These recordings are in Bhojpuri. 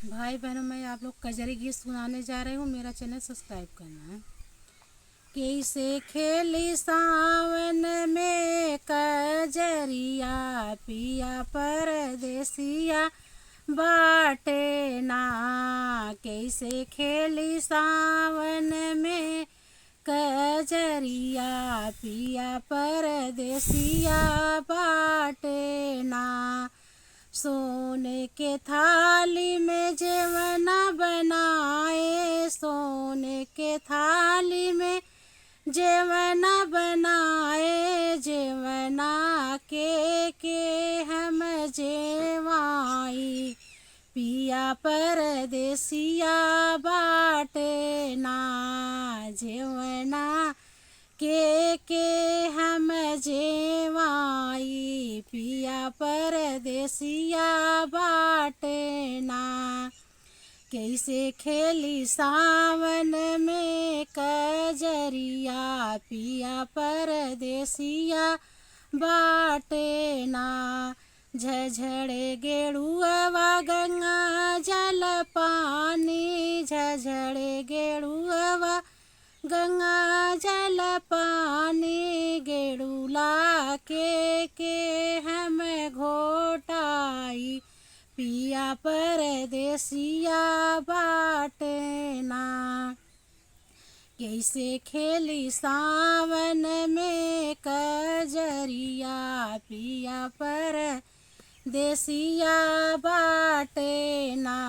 भाई बहनों, मैं आप लोग कजरी गीत सुनाने जा रही हूँ। मेरा चैनल सब्सक्राइब करना है। कैसे खेली सावन में कजरिया, पिया परदेसिया बाटे ना। कैसे खेली सावन में कजरिया, पिया परदेसिया बाटे ना। सोने के थाली में जेवना बनाए, सोने के थाली में जेवना बनाए, जेवना के हम जेवाई, पिया परदेसिया बाटे ना। जेवना के हम जेवाई, पिया परदेसिया बाटे ना। कैसे खेली सावन में कजरिया, पिया परदेसिया बाटे ना। झझड़े गेड़ुआ गंगा जल पानी, झझड़े गेड़ुआ गंगा जल पानी, गेड़ुला के हम घोटाई, पिया परदेसिया बाटे ना। कैसे खेली सावन में कजरिया, पिया परदेसिया बाटे ना।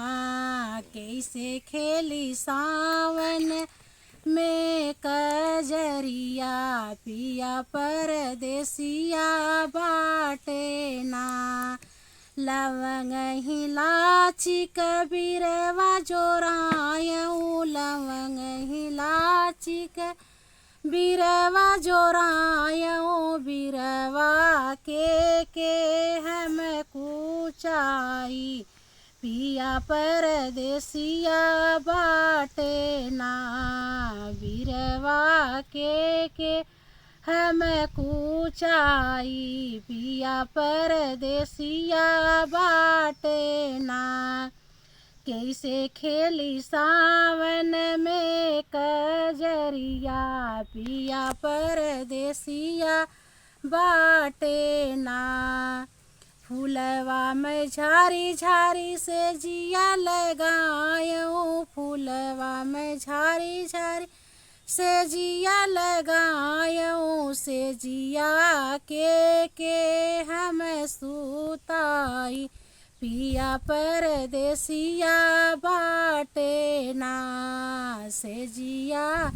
कैसे खेली सावन में कजरिया, पिया परदेसिया बाटे ना। लवंग हिलाची कबीरवा जोरायूं, लवंग हिलाची कबीरवा जोरायूं, बीरवा के हम कुचाई, पिया परदेसिया बाटे ना। बीरवा के हम कुचाई, पिया परदेसिया बाटे ना। कैसे खेली सावन में कजरिया, पिया परदेसिया बाटे ना। फूलवा में झारी झारी से जिया लगायूं, फूलवा में झारी झारी से जिया लगायूं, से जिया के हम सुताई, पिया परदेसिया बाटे ना। से जिया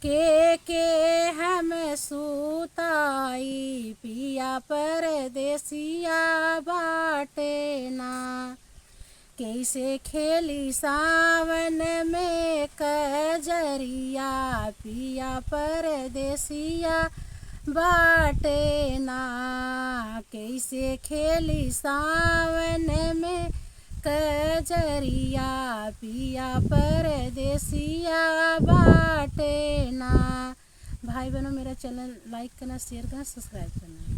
के हम सुताई, पिया परदेसिया बाटे ना। कैसे खेली सावन में कजरिया, पिया परदेसिया बाटे ना। कैसे खेली सावन में कजरिया, पिया परदेसिया बाटे ना। भाई बहनों, मेरा चैनल लाइक करना, शेयर करना, सब्सक्राइब करना।